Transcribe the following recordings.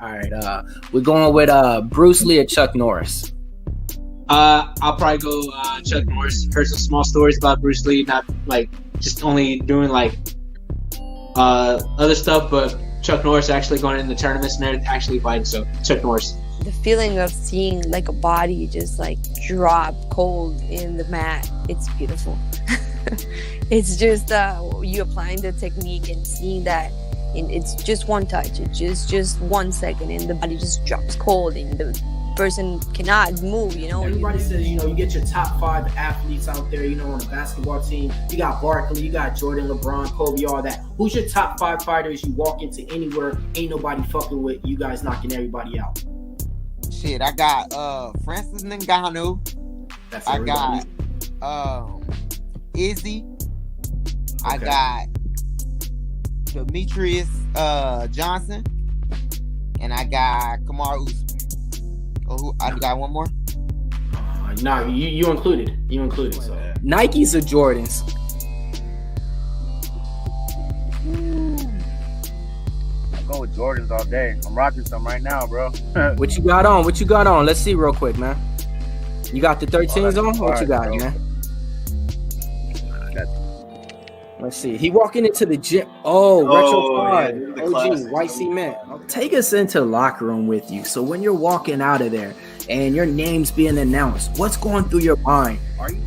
All right. We're going with Bruce Lee or Chuck Norris. I'll probably go Chuck Norris. Heard some small stories about Bruce Lee, not like just only doing like other stuff, but Chuck Norris actually going in the tournaments and actually fighting. So Chuck Norris. The feeling of seeing like a body just like drop cold in the mat, it's beautiful. It's just you applying the technique and seeing that, and it's just one touch. It's just 1 second, and the body just drops cold, and the person cannot move. Everybody says you get your top 5 athletes out there. On the basketball team, you got Barkley, you got Jordan, LeBron, Kobe, all that. Who's your top 5 fighters? You walk into anywhere, ain't nobody fucking with you guys, knocking everybody out. Shit, I got Francis Ngannou. I got Izzy. Okay. I got Demetrius Johnson, and I got Kamar Usman. Oh, I got one more. No, you included. You included. So Nikes or Jordans? I go with Jordans all day. I'm rocking some right now, bro. What you got on? Let's see real quick, man. You got the 13s on? What you got, bro? Man? Let's see. He walking into the gym. Retro 5. OG, white cement. Take us into the locker room with you. So when you're walking out of there and your name's being announced, what's going through your mind? Are you?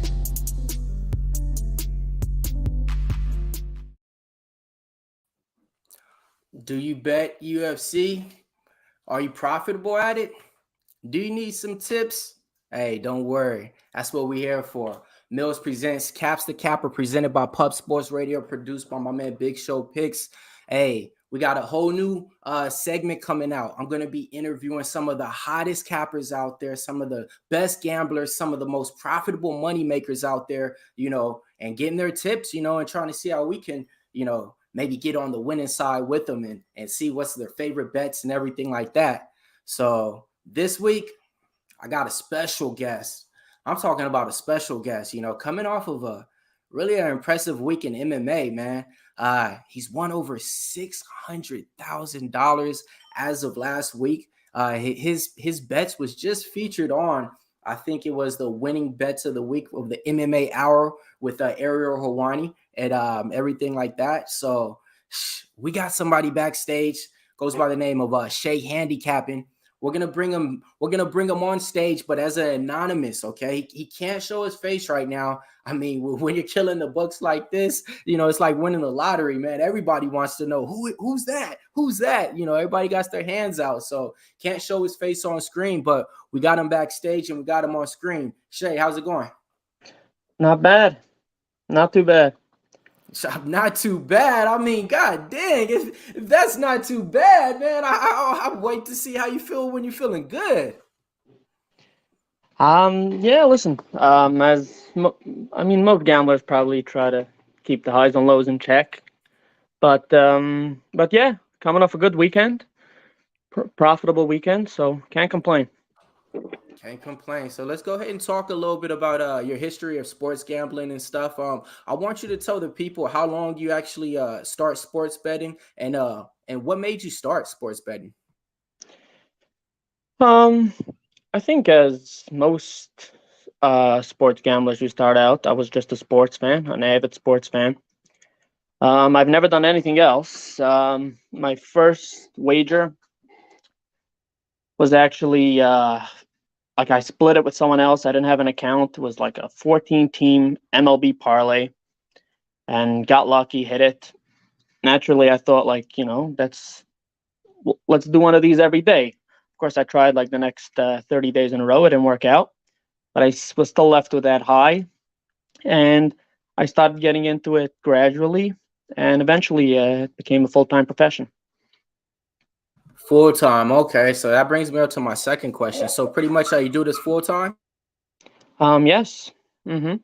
Do you bet UFC? Are you profitable at it? Do you need some tips? Hey, don't worry. That's what we're here for. Millz presents Caps the Capper, presented by Pub Sports Radio, produced by my man Big Show Picks. Hey, we got a whole new segment coming out. I'm going to be interviewing some of the hottest cappers out there, some of the best gamblers, some of the most profitable money makers out there, and getting their tips, and trying to see how we can, maybe get on the winning side with them and see what's their favorite bets and everything like that. So this week, I got a special guest. I'm talking about a special guest, coming off of a really an impressive week in MMA, man. He's won over $600,000 as of last week. His bets was just featured on, I think it was the winning bets of the week of the MMA Hour with Ariel Helwani and everything like that. So we got somebody backstage, goes by the name of Shay Handicapping. We're gonna bring him on stage, but as an anonymous, okay? He can't show his face right now. I mean, when you're killing the books like this, it's like winning the lottery, man. Everybody wants to know who's that? Who's that? Everybody got their hands out, so can't show his face on screen, but we got him backstage and we got him on screen. Shay, how's it going? Not bad. Not too bad. Not too bad. I mean, god dang, if that's not too bad, man, I wait to see how you feel when you're feeling good. Yeah, listen, most gamblers probably try to keep the highs and lows in check, but yeah, coming off a good weekend, profitable weekend, so can't complain. Can't complain. So let's go ahead and talk a little bit about your history of sports gambling and stuff. I want you to tell the people how long you actually start sports betting and what made you start sports betting. I think as most sports gamblers who start out, I was just a sports fan, an avid sports fan. I've never done anything else. My first wager was actually I split it with someone else. I didn't have an account. It was like a 14-team MLB parlay, and got lucky, hit it. Naturally, I thought let's do one of these every day. Of course, I tried like the next 30 days in a row. It didn't work out, but I was still left with that high, and I started getting into it gradually, and eventually it became a full-time profession. Full time. Okay, so that brings me up to my second question. So pretty much how you do this full time? Yes. Mm-hmm.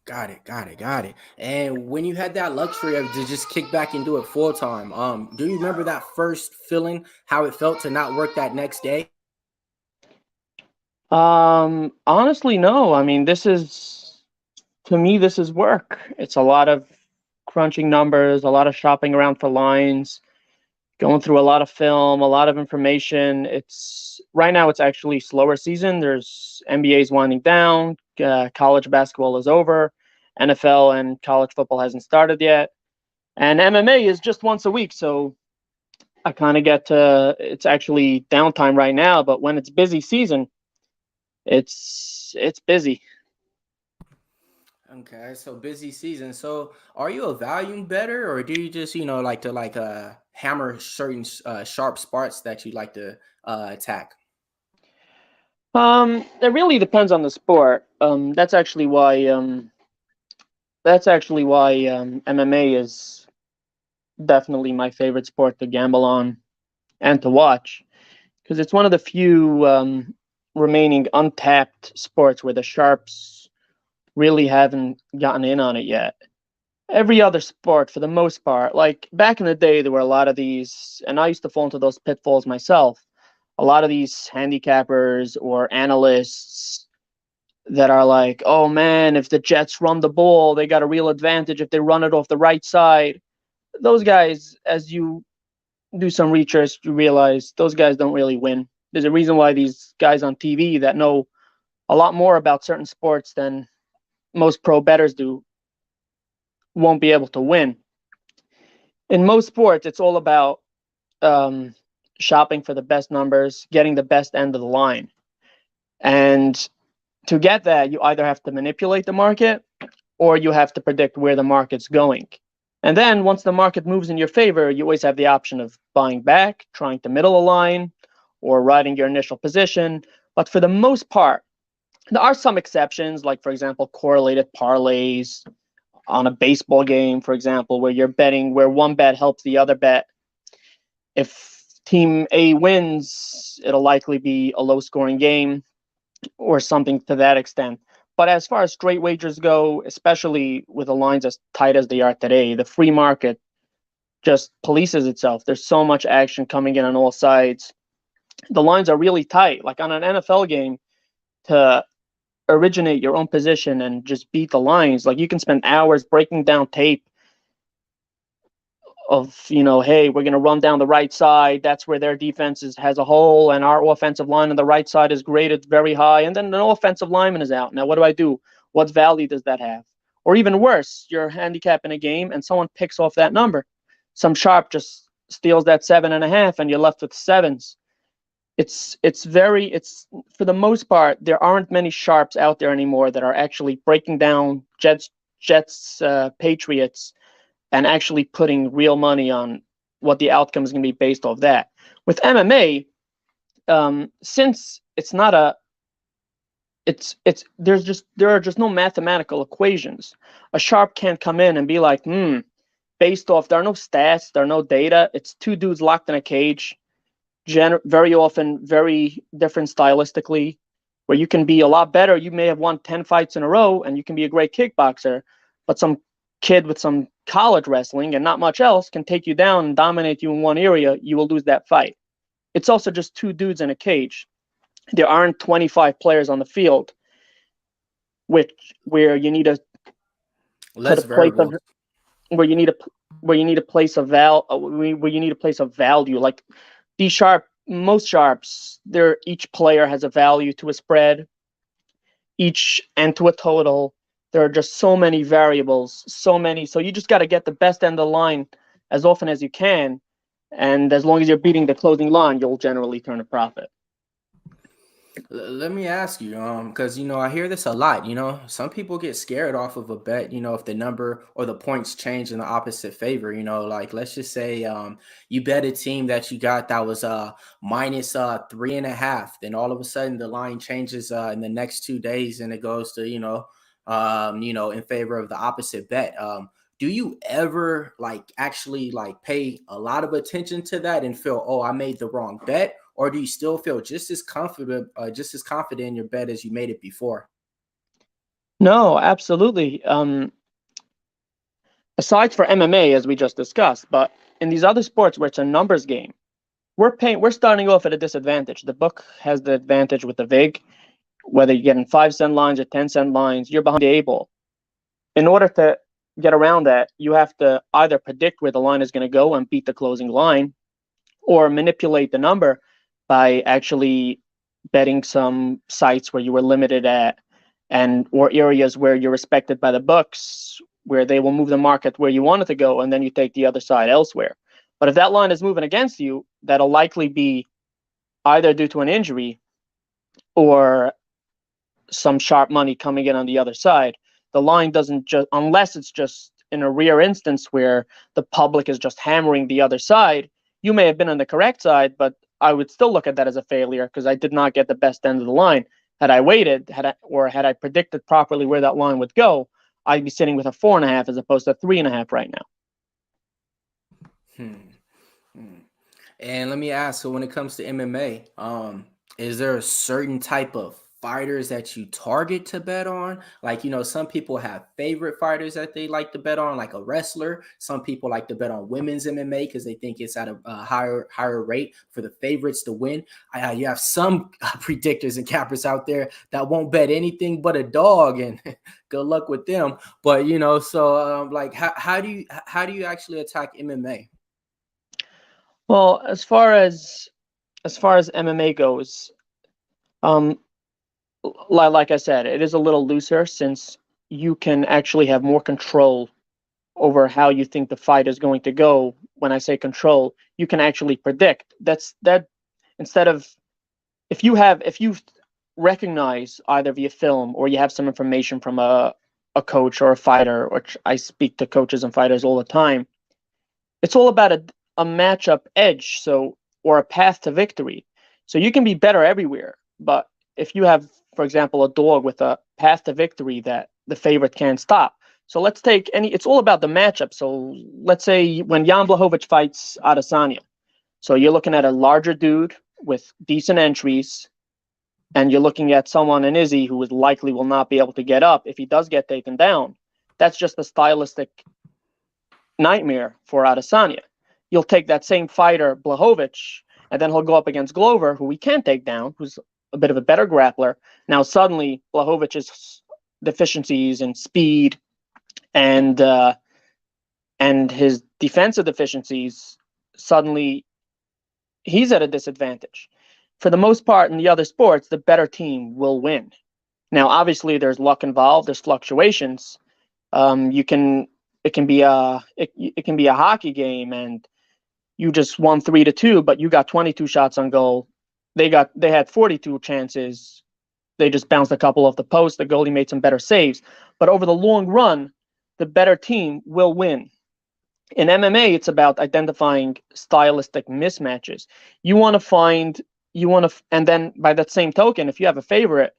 Got it. And when you had that luxury of to just kick back and do it full time, do you remember that first feeling, how it felt to not work that next day? Honestly, no. I mean, to me, this is work. It's a lot of crunching numbers, a lot of shopping around for lines, going through a lot of film, a lot of information. It's right now it's actually slower season. There's NBA's winding down, college basketball is over, NFL and college football hasn't started yet, and MMA is just once a week. So I kind of get to it's actually downtime right now, but when it's busy season, it's busy. Okay, so busy season. So are you a volume better, or do you just like to hammer certain sharp spots that you like to attack? It really depends on the sport. That's actually why MMA is definitely my favorite sport to gamble on and to watch, because it's one of the few remaining untapped sports where the sharps really haven't gotten in on it yet. Every other sport, for the most part, like back in the day, there were a lot of these, and I used to fall into those pitfalls myself. A lot of these handicappers or analysts that are like, oh man, if the Jets run the ball, they got a real advantage if they run it off the right side. Those guys, as you do some research, you realize those guys don't really win. There's a reason why these guys on TV that know a lot more about certain sports than most pro bettors do won't be able to win. In most sports, it's all about shopping for the best numbers, getting the best end of the line. And to get that, you either have to manipulate the market or you have to predict where the market's going. And then once the market moves in your favor, you always have the option of buying back, trying to middle a line, or riding your initial position. But for the most part, there are some exceptions, like, for example, correlated parlays on a baseball game, for example, where you're betting where one bet helps the other bet. If team A wins, it'll likely be a low-scoring game or something to that extent. But as far as straight wagers go, especially with the lines as tight as they are today, the free market just polices itself. There's so much action coming in on all sides. The lines are really tight. Like on an NFL game, to originate your own position and just beat the lines, like you can spend hours breaking down tape of, hey, we're going to run down the right side. That's where their defense has a hole, and our offensive line on the right side is graded very high. And then an offensive lineman is out. Now, what do I do? What value does that have? Or even worse, you're handicapping a game and someone picks off that number. Some sharp just steals that 7.5 and you're left with sevens. It's for the most part, there aren't many sharps out there anymore that are actually breaking down Jets, Patriots, and actually putting real money on what the outcome is going to be based off that. With MMA, since it's not there are just no mathematical equations. A sharp can't come in and be like, based off, there are no stats, there are no data. It's two dudes locked in a cage, very often very different stylistically, where you can be a lot better. You may have won 10 fights in a row and you can be a great kickboxer, but some kid with some college wrestling and not much else can take you down and dominate you in one area. You will lose that fight. It's also just two dudes in a cage. There aren't 25 players on the field, where you need to Less variables. where you need a place of value. Like most sharps, each player has a value to a spread, and to a total. There are just so many variables, so you just got to get the best end of the line as often as you can, and as long as you're beating the closing line, you'll generally turn a profit. Let me ask you, because I hear this a lot. Some people get scared off of a bet. If the number or the points change in the opposite favor. Like let's just say you bet a team that you got that was minus 3.5. Then all of a sudden the line changes in the next 2 days and it goes to in favor of the opposite bet. Do you ever actually pay a lot of attention to that and feel, oh, I made the wrong bet? Or do you still feel just as confident in your bet as you made it before? No, absolutely. Aside for MMA, as we just discussed, but in these other sports where it's a numbers game, we're starting off at a disadvantage. The book has the advantage with the VIG. Whether you're getting 5-cent lines or 10-cent lines, you're behind the 8 ball. In order to get around that, you have to either predict where the line is going to go and beat the closing line, or manipulate the number by actually betting some sites where you were limited at, and or areas where you're respected by the books, where they will move the market where you want it to go, and then you take the other side elsewhere. But if that line is moving against you, that'll likely be either due to an injury or some sharp money coming in on the other side. The line doesn't just, unless it's just in a rare instance where the public is just hammering the other side, you may have been on the correct side, but I would still look at that as a failure because I did not get the best end of the line. Had I waited, had I predicted properly where that line would go, I'd be sitting with a 4.5 as opposed to 3.5 right now. And let me ask, so when it comes to MMA, is there a certain type of fighters that you target to bet on? Like, some people have favorite fighters that they like to bet on, like a wrestler. Some people like to bet on women's MMA because they think it's at a higher rate for the favorites to win. You have some predictors and cappers out there that won't bet anything but a dog, and good luck with them. But so like, how do you actually attack MMA? Well, as far as MMA goes, like I said, it is a little looser since you can actually have more control over how you think the fight is going to go. When I say control, you can actually predict. That instead of if you recognize either via film or you have some information from a coach or a fighter, which I speak to coaches and fighters all the time, it's all about a matchup edge, or a path to victory. So you can be better everywhere, but if you have, for example, a dog with a path to victory that the favorite can't stop. So let's take it's all about the matchup. So let's say when Jan Blachowicz fights Adesanya. So you're looking at a larger dude with decent entries, and you're looking at someone in Izzy who likely will not be able to get up if he does get taken down. That's just a stylistic nightmare for Adesanya. You'll take that same fighter, Blachowicz, and then he'll go up against Glover, who we can't take down, who's a bit of a better grappler. Now, suddenly, Blachowicz's deficiencies in speed and his defensive deficiencies, suddenly he's at a disadvantage. For the most part, in the other sports, the better team will win. Now, obviously, there's luck involved. There's fluctuations. It can be a hockey game, and you just won 3-2, but you got 22 shots on goal. They had 42 chances. They just bounced a couple off the post. The goalie made some better saves. But over the long run, the better team will win. In MMA, it's about identifying stylistic mismatches. And then by that same token, if you have a favorite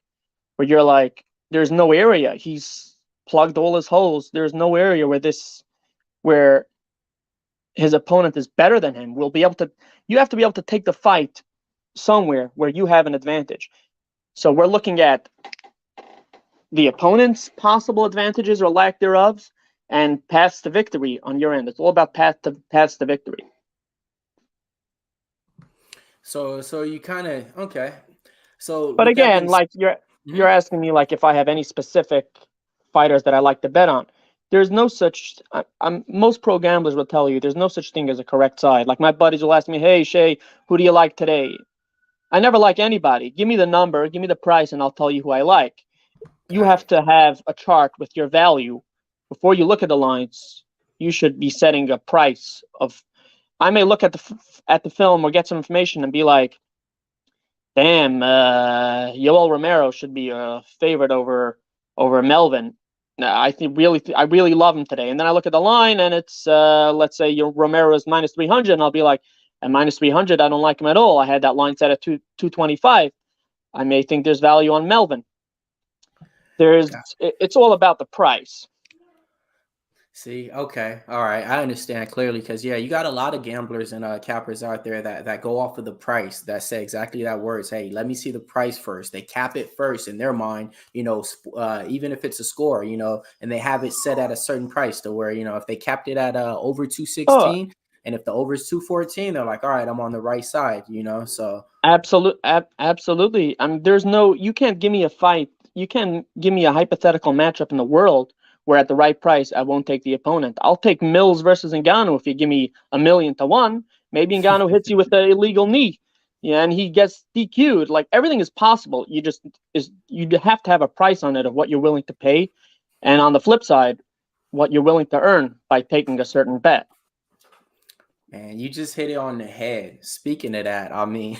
where you're like, there's no area, he's plugged all his holes, there's no area where his opponent is better than him, you have to be able to take the fight somewhere where you have an advantage. So we're looking at the opponent's possible advantages or lack thereof, and paths to victory on your end. It's all about paths to victory. So you kind of okay. So, but again, like you're asking me like if I have any specific fighters that I like to bet on. There's no such. Most pro gamblers will tell you there's no such thing as a correct side. Like my buddies will ask me, "Hey Shay, who do you like today?" I never like anybody. Give me the number, give me the price, and I'll tell you who I like. You have to have a chart with your value before you look at the lines. You should be setting a price of. I may look at the film or get some information and be like, "Damn, Yoel Romero should be a favorite over Melvin. I really love him today." And then I look at the line and it's let's say Romero is minus 300, and I'll be like, at minus 300, I don't like him at all. I had that line set at 225. I may think there's value on Melvin. It's all about the price. See, okay, all right, I understand clearly because you got a lot of gamblers and cappers out there that go off of the price, that say exactly that words. Hey, let me see the price first. They cap it first in their mind, even if it's a score, and they have it set at a certain price to where if they capped it at over 216, and if the over is 214, they're like, all right, I'm on the right side, So absolutely. I mean, you can't give me a fight. You can't give me a hypothetical matchup in the world where at the right price, I won't take the opponent. I'll take Millz versus Ngannou if you give me 1,000,000 to 1. Maybe Ngannou hits you with an illegal knee, yeah, and he gets DQ'd. Like, everything is possible. You have to have a price on it of what you're willing to pay, and on the flip side, what you're willing to earn by taking a certain bet. Man, you just hit it on the head. Speaking of that, I mean,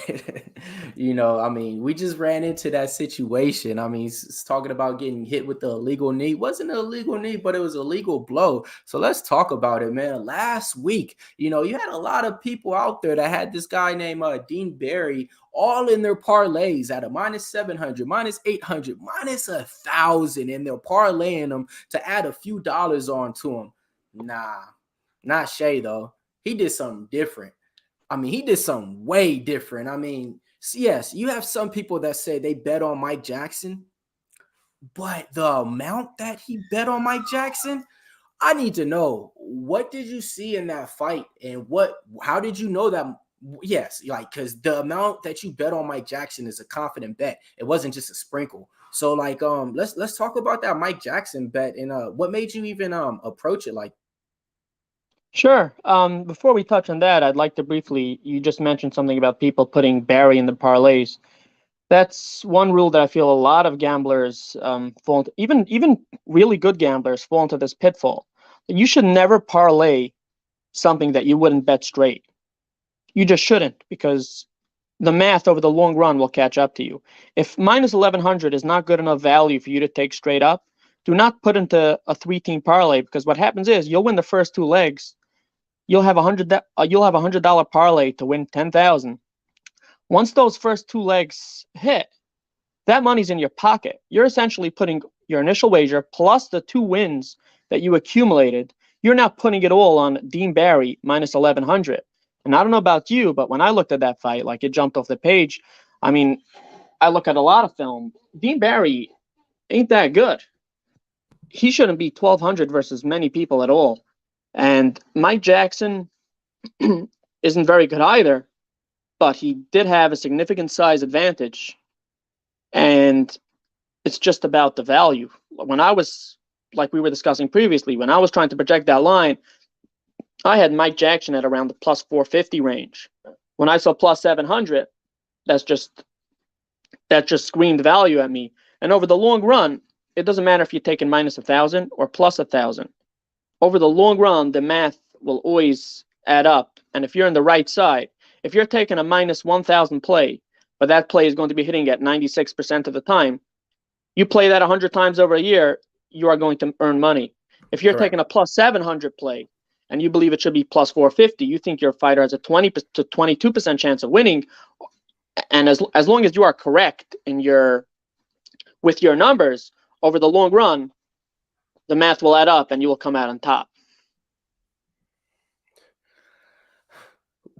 we just ran into that situation. I mean, it's talking about getting hit with the illegal knee. It wasn't an illegal knee, but it was a legal blow. So let's talk about it, man. Last week, you had a lot of people out there that had this guy named Dean Barry all in their parlays at a -700, -800, -1,000, and they're parlaying them to add a few dollars onto them. Nah, not Shay, though. He did something different. I mean, he did something way different. I mean, yes, you have some people that say they bet on Mike Jackson, but the amount that he bet on Mike Jackson, I need to know, what did you see in that fight, and how did you know that? Yes, like, because the amount that you bet on Mike Jackson is a confident bet. It wasn't just a sprinkle. So, like, let's talk about that Mike Jackson bet, and what made you even approach it like? Sure. Before we touch on that, I'd like to briefly, you just mentioned something about people putting Barry in the parlays. That's one rule that I feel a lot of gamblers fall into, even really good gamblers fall into this pitfall. You should never parlay something that you wouldn't bet straight. You just shouldn't, because the math over the long run will catch up to you. If -1100 is not good enough value for you to take straight up, do not put into a 3-team parlay, because what happens is you'll win the first 2 legs. You'll have $100 parlay to win 10,000. Once those first 2 legs hit, that money's in your pocket. You're essentially putting your initial wager plus the 2 wins that you accumulated. You're now putting it all on Dean Barry -1100. And I don't know about you, but when I looked at that fight, like, it jumped off the page. I mean, I look at a lot of film. Dean Barry ain't that good. He shouldn't be 1,200 versus many people at all. And Mike Jackson isn't very good either, but he did have a significant size advantage. And it's just about the value. When I was, like we were discussing previously, when I was trying to project that line, I had Mike Jackson at around the +450 range. When I saw +700, that just screamed value at me. And over the long run, it doesn't matter if you're taking -1,000 or +1,000. Over the long run, the math will always add up. And if you're on the right side, if you're taking a -1,000 play, but that play is going to be hitting at 96% of the time, you play that 100 times over a year, you are going to earn money. If you're Correct. taking a +700 play and you believe it should be +450, you think your fighter has a 20 to 22% chance of winning. And as long as you are correct with your numbers, over the long run, the math will add up and you will come out on top.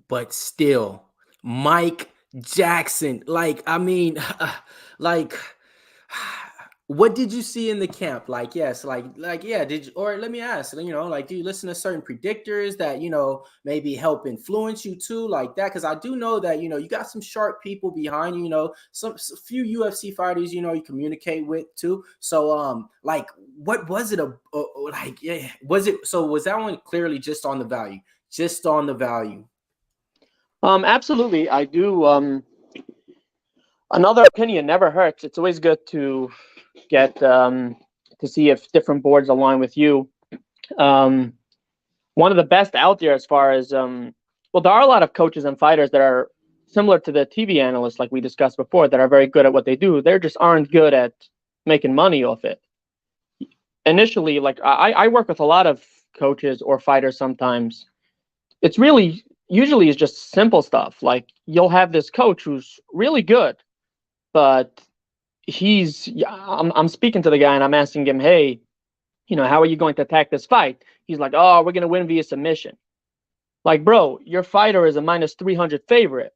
But still, Mike Jackson, like, I mean, like, what did you see in the camp? Like, yes, like, yeah, did you, or let me ask, like, do you listen to certain predictors that, maybe help influence you too, like that? Because I do know that, you got some sharp people behind you, some few UFC fighters, you communicate with too. So, like, what was it? Like, yeah, was that one clearly just on the value? Just on the value? Absolutely. I do. Another opinion never hurts. It's always good to get to see if different boards align with you. One of the best out there as far as well, there are a lot of coaches and fighters that are similar to the TV analysts, like we discussed before, that are very good at what they do. They just aren't good at making money off it. Initially, like, I work with a lot of coaches or fighters sometimes. It's usually it's just simple stuff. Like, you'll have this coach who's really good, but I'm speaking to the guy and I'm asking him, hey, how are you going to attack this fight? He's like, oh, we're going to win via submission. Like, bro, your fighter is a -300 favorite.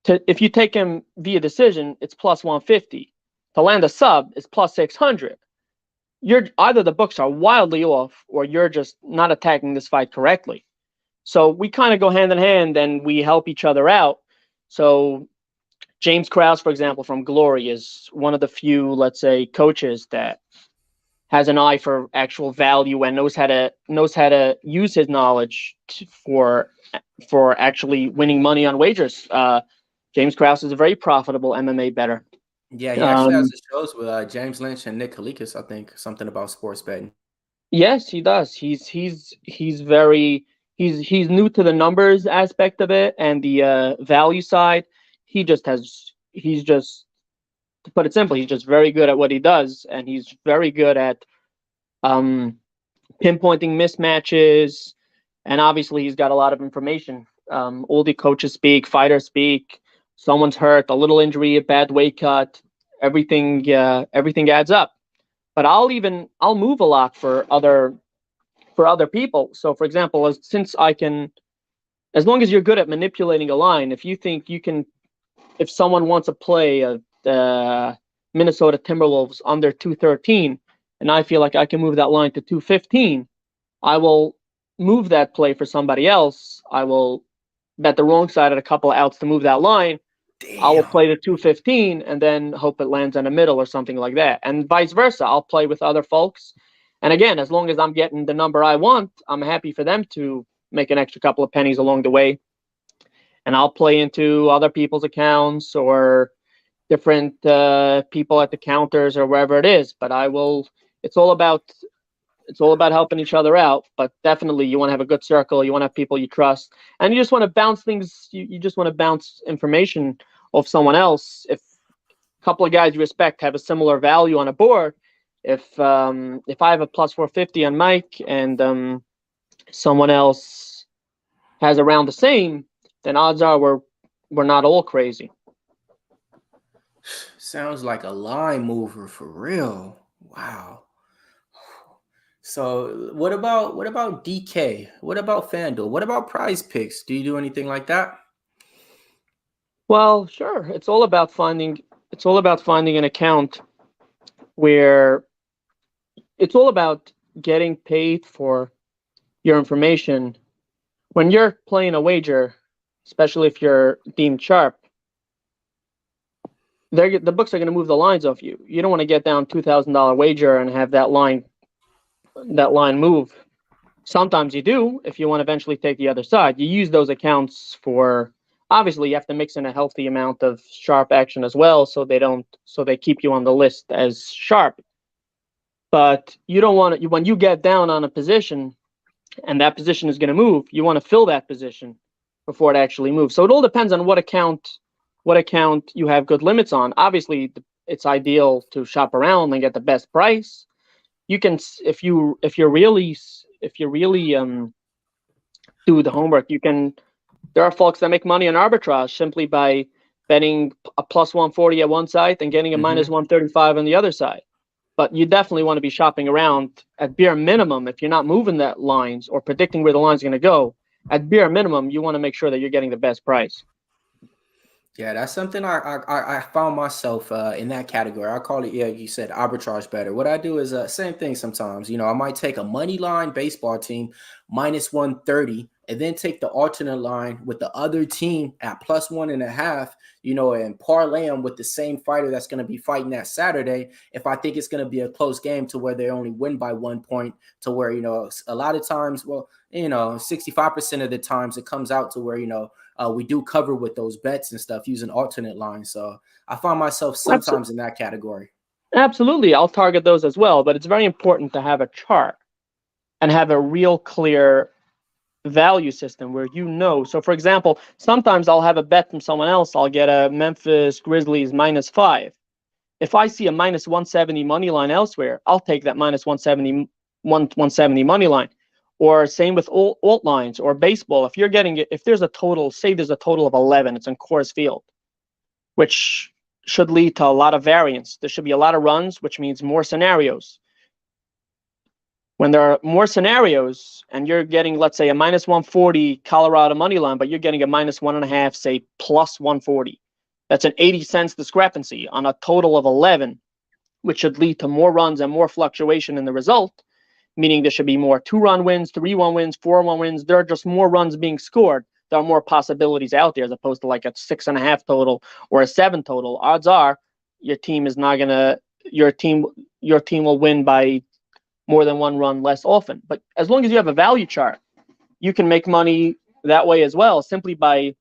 If you take him via decision, it's +150. To land a sub, it's +600. Either the books are wildly off or you're just not attacking this fight correctly. So we kind of go hand in hand and we help each other out. So James Krause, for example, from Glory, is one of the few, let's say, coaches that has an eye for actual value and knows how to use his knowledge for actually winning money on wagers. James Krause is a very profitable MMA bettor. Yeah, he actually has shows with James Lynch and Nick Kalikas, I think, something about sports betting. Yes, he does. He's new to the numbers aspect of it and the value side. He's just, to put it simply, he's just very good at what he does, and he's very good at pinpointing mismatches, and obviously he's got a lot of information. All the coaches speak, fighters speak. Someone's hurt, a little injury, a bad weight cut, everything adds up. But I'll move a lot for other people. So, for example, as long as you're good at manipulating a line, if you think you can, if someone wants to play the Minnesota Timberwolves under 213, and I feel like I can move that line to 215, I will move that play for somebody else. I will bet the wrong side at a couple of outs to move that line. Damn. I will play the 215 and then hope it lands in the middle or something like that. And vice versa. I'll play with other folks. And again, as long as I'm getting the number I want, I'm happy for them to make an extra couple of pennies along the way. And I'll play into other people's accounts or different people at the counters or wherever it is. But it's all about helping each other out. But definitely you want to have a good circle. You want to have people you trust. And you just want to bounce things. You just want to bounce information off someone else. If a couple of guys you respect have a similar value on a board, if I have a plus 450 on Mike and someone else has around the same, then odds are we're not all crazy. Sounds like a line mover for real. Wow. So what about DK? What about FanDuel? What about Prize Picks? Do you do anything like that? Well, sure. It's all about finding an account where it's all about getting paid for your information. When you're playing a wager, especially if you're deemed sharp, the books are going to move the lines off you. You don't want to get down $2,000 wager and have that line move. Sometimes you do if you want to eventually take the other side. You use those accounts for, obviously you have to mix in a healthy amount of sharp action as well so they keep you on the list as sharp. But you don't want to, when you get down on a position and that position is going to move, you want to fill that position before it actually moves. So it all depends on what account you have good limits on. Obviously it's ideal to shop around and get the best price. You can, if you really do the homework, there are folks that make money on arbitrage simply by betting a plus 140 at one side and getting a minus 135 on the other side. But you definitely want to be shopping around at bare minimum. If you're not moving that lines or predicting where the line's going to go, at bare minimum, you want to make sure that you're getting the best price. Yeah, that's something I found myself in that category. I call it, yeah, you said arbitrage better. What I do is same thing sometimes. I might take a money line baseball team minus 130 and then take the alternate line with the other team at plus 1.5, and parlay them with the same fighter that's going to be fighting that Saturday. If I think it's going to be a close game to where they only win by 1 point, to where, a lot of times, 65% of the times it comes out to where, we do cover with those bets and stuff using alternate lines. So I find myself sometimes in that category. Absolutely. I'll target those as well, but it's very important to have a chart and have a real clear value system where so for example, sometimes I'll have a bet from someone else. I'll get a Memphis Grizzlies -5. If I see a minus 170 money line elsewhere, I'll take that minus 170 money line. Or same with alt lines or baseball. If there's a total, say there's a total of 11, it's in Coors Field, which should lead to a lot of variance. There should be a lot of runs, which means more scenarios. When there are more scenarios and you're getting, let's say, a minus 140 Colorado money line, but you're getting a minus 1.5, say plus 140, that's an 80 cents discrepancy on a total of 11, which should lead to more runs and more fluctuation in the result, meaning there should be more 2-run wins, 3-1 wins, 4-1 wins. There are just more runs being scored. There are more possibilities out there as opposed to like a 6.5 total or a 7 total. Odds are your team will win by more than one run less often. But as long as you have a value chart, you can make money that way as well, simply by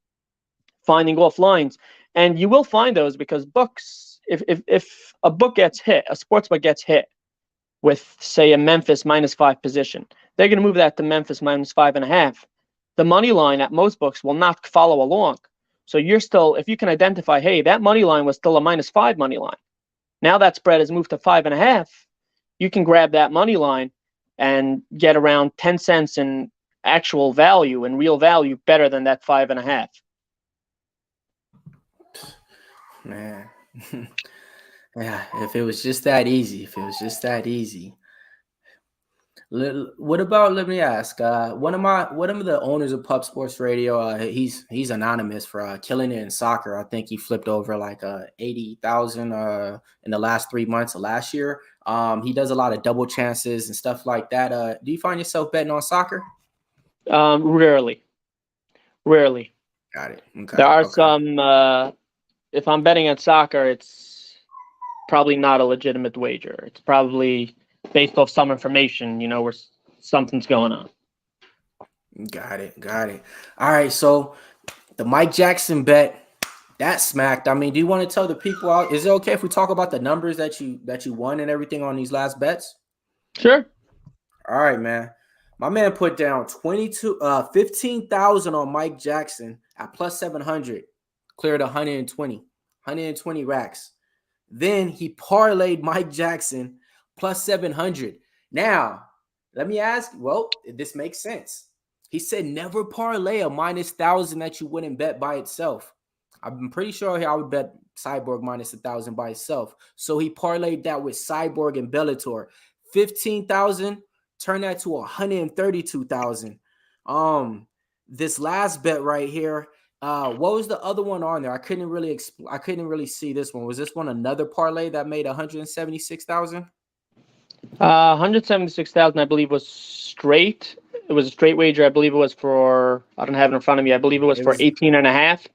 finding off lines. And you will find those, because books, if a book gets hit, a sports book gets hit with, say, a Memphis -5 position, they're going to move that to Memphis -5.5. The money line at most books will not follow along. So you're still, if you can identify, hey, that money line was still a -5 money line. Now that spread has moved to 5.5. You can grab that money line and get around 10 cents in actual value and real value better than that 5.5. Man. Yeah, if it was just that easy, if it was just that easy. What about, let me ask, one of the owners of Pub Sports Radio, he's anonymous for killing it in soccer. I think he flipped over like 80,000 in the last 3 months of last year. He does a lot of double chances and stuff like that. Do you find yourself betting on soccer? Rarely. Got it. Okay. There are okay. some, if I'm betting on soccer, it's probably not a legitimate wager. It's probably based off some information, where something's going on. Got it. All right, so the Mike Jackson bet, that smacked. I mean, do you want to tell the people out? Is it okay if we talk about the numbers that you won and everything on these last bets? Sure. All right, man. My man put down 15,000 on Mike Jackson at +700, cleared 120 racks. Then he parlayed Mike Jackson +700. Now, let me ask, well, this makes sense. He said never parlay a -1,000 that you wouldn't bet by itself. I'm pretty sure I would bet Cyborg -1,000 by itself. So he parlayed that with Cyborg and Bellator. 15,000, turn that to 132,000. This last bet right here, what was the other one on there? I couldn't really see this one. Was this one another parlay that made 176,000? 176,000, I believe, was straight. It was a straight wager. I believe it was for, I don't have it in front of me. I believe it was for 18.5.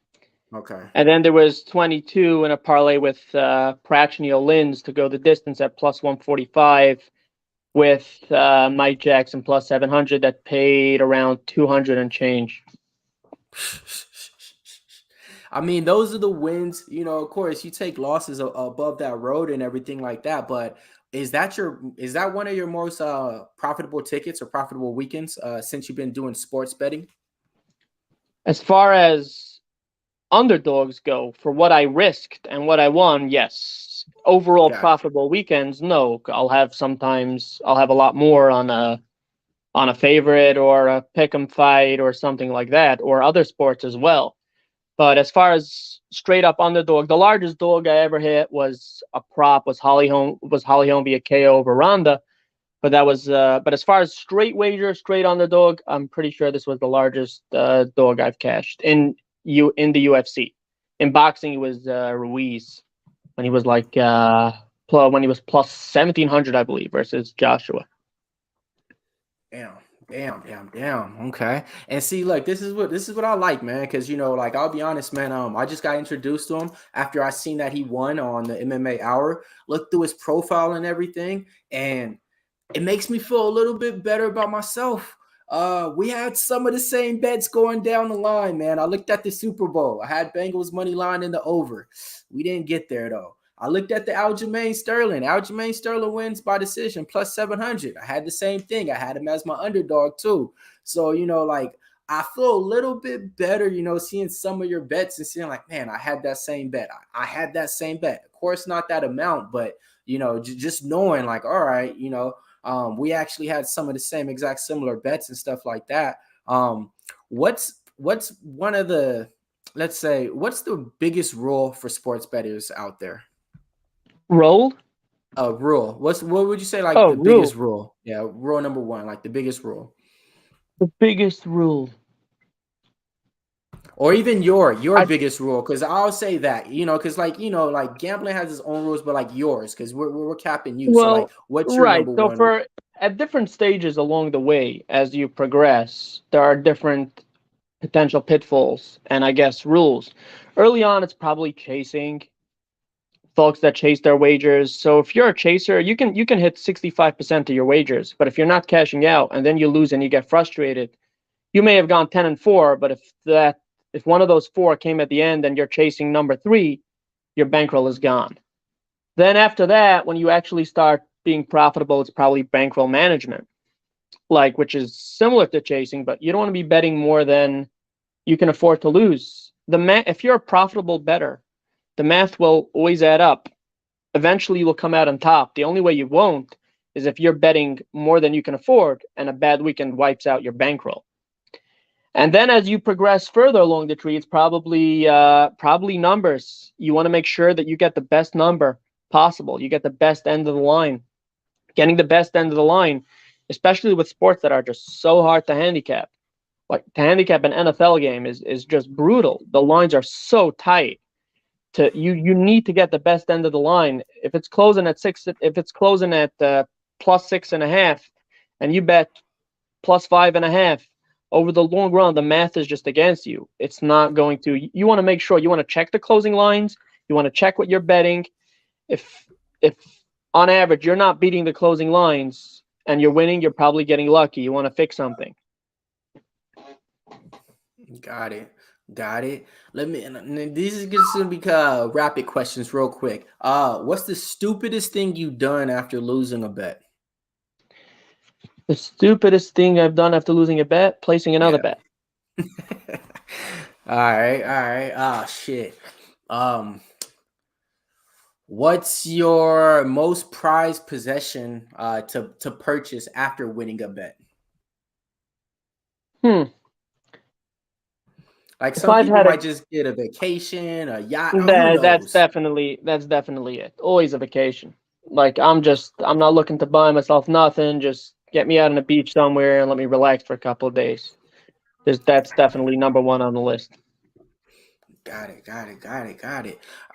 Okay. And then there was 22 in a parlay with Prachnio Linz to go the distance at +145, with Mike Jackson +700 that paid around 200 and change. I mean, those are the wins. Of course, you take losses above that road and everything like that. But is that one of your most profitable tickets or profitable weekends since you've been doing sports betting? As far as underdogs go, for what I risked and what I won, yes. Overall profitable weekends, no. I'll have a lot more on a favorite or a pick'em fight or something like that, or other sports as well. But as far as straight up underdog, the largest dog I ever hit was a prop, was Holly Holm via KO over Ronda. But that was but as far as straight wager, straight underdog, I'm pretty sure this was the largest dog I've cashed in the UFC. In boxing, it was Ruiz when he was like when he was +1,700, I believe, versus Joshua. Damn. Okay. And see, look, this is what I like, man. Because I'll be honest, man. I just got introduced to him after I seen that he won on the MMA Hour. Looked through his profile and everything, and it makes me feel a little bit better about myself. We had some of the same bets going down the line, man. I looked at the Super Bowl. I had Bengals money line in the over. We didn't get there though. I looked at the Aljamain Sterling. Aljamain Sterling wins by decision +700. I had the same thing. I had him as my underdog too. So, I feel a little bit better, seeing some of your bets and seeing like, man, I had that same bet. I had that same bet. Of course, not that amount, but, just knowing like, all right, we actually had some of the same exact similar bets and stuff like that. What's one of the, let's say, what's the biggest rule for sports bettors out there? Rule? Rule. What would you say like the rule. biggest rule? Yeah, rule number one, like the biggest rule. The biggest rule. Or even your biggest rule, because I'll say that, because like gambling has its own rules, but like yours, because we're capping you. Well, so like, what's your number one? So at different stages along the way, as you progress, there are different potential pitfalls and I guess rules. Early on, it's probably chasing. folks that chase their wagers. So if you're a chaser, you can hit 65% of your wagers. But if you're not cashing out and then you lose and you get frustrated, you may have gone 10-4. But if one of those 4 came at the end and you're chasing number 3, your bankroll is gone. Then after that, when you actually start being profitable, it's probably bankroll management, which is similar to chasing, but you don't want to be betting more than you can afford to lose. If you're a profitable bettor, the math will always add up. Eventually, you will come out on top. The only way you won't is if you're betting more than you can afford and a bad weekend wipes out your bankroll. And then as you progress further along the tree, it's probably numbers. You want to make sure that you get the best number possible. You get the best end of the line. Getting the best end of the line, especially with sports that are just so hard to handicap. Like to handicap an NFL game is just brutal. The lines are so tight. You need to get the best end of the line. If it's closing at plus 6.5, and you bet plus 5.5, over the long run, the math is just against you. It's not going to. You want to make sure you want to check the closing lines. You want to check what you're betting. If on average you're not beating the closing lines and you're winning, you're probably getting lucky. You want to fix something. Got it. These are just gonna be rapid questions real quick. What's the stupidest thing you've done after losing a bet? The stupidest thing I've done after losing a bet, placing another bet. All right. Oh shit. What's your most prized possession to purchase after winning a bet? Like some people might just get a vacation, a yacht. That's definitely it. Always a vacation. Like I'm not looking to buy myself nothing. Just get me out on the beach somewhere and let me relax for a couple of days. That's definitely number one on the list. Got it.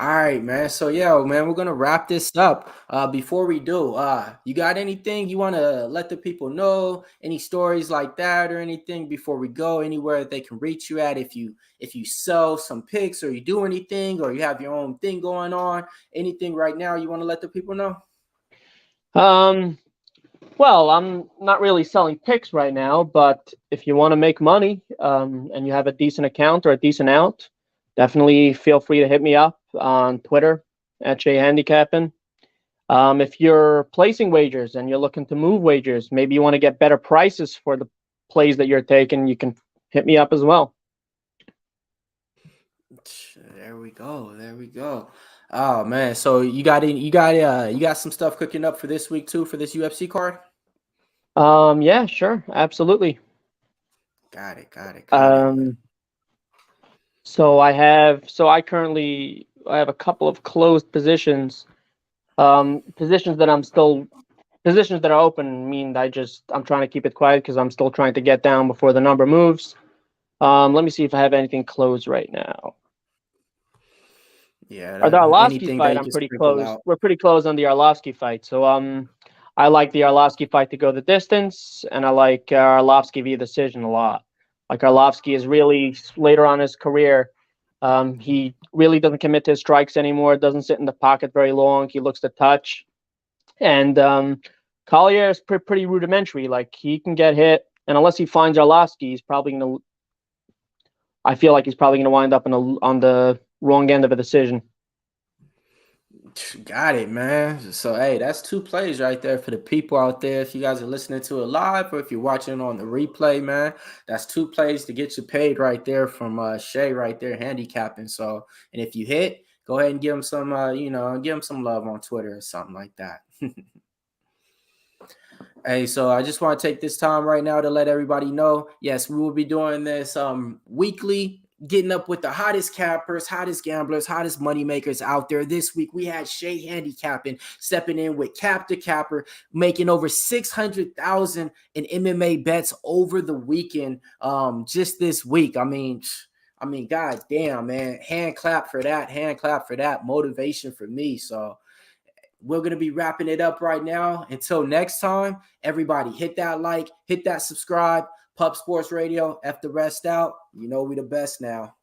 All right, man. So yeah, man, we're gonna wrap this up. Before we do, you got anything you want to let the people know? Any stories like that or anything before we go? Anywhere that they can reach you at? If you sell some picks or you do anything or you have your own thing going on, anything right now you want to let the people know? Well, I'm not really selling picks right now, but if you want to make money, and you have a decent account or a decent out, definitely feel free to hit me up on Twitter at @handicapping. If you're placing wagers and you're looking to move wagers, maybe you want to get better prices for the plays that you're taking, you can hit me up as well. There we go. Oh man, so you got some stuff cooking up for this week too for this UFC card? Yeah, sure, absolutely. Got it. So I have a couple of closed positions. Positions that are open mean I'm trying to keep it quiet because I'm still trying to get down before the number moves. Let me see if I have anything closed right now. Yeah, the Arlovsky fight, I'm pretty close. We're pretty close on the Arlovsky fight. So I like the Arlovsky fight to go the distance, and I like Arlovsky via decision a lot. Like Arlovsky is really later on in his career. He really doesn't commit to his strikes anymore. Doesn't sit in the pocket very long. He looks to touch, and Collier is pretty rudimentary. Like he can get hit, and unless he finds Arlovsky, I feel like he's probably gonna wind up on the wrong end of a decision. Got it, man. So hey, that's 2 plays right there for the people out there. If you guys are listening to it live or if you're watching on the replay, man, that's 2 plays to get you paid right there from Shay right there handicapping. So, and if you hit, go ahead and give him some give him some love on Twitter or something like that. Hey, so I just want to take this time right now to let everybody know, yes, we will be doing this weekly, getting up with the hottest cappers, hottest gamblers, hottest money makers out there. This week we had Shay handicapping, stepping in with Cap the Capper, making over 600,000 in MMA bets over the weekend. Just this week. I mean, god damn, man. Hand clap for that. Motivation for me. So we're going to be wrapping it up right now. Until next time, everybody hit that like, hit that subscribe. Pub Sports Radio, F the rest out. You know we the best now.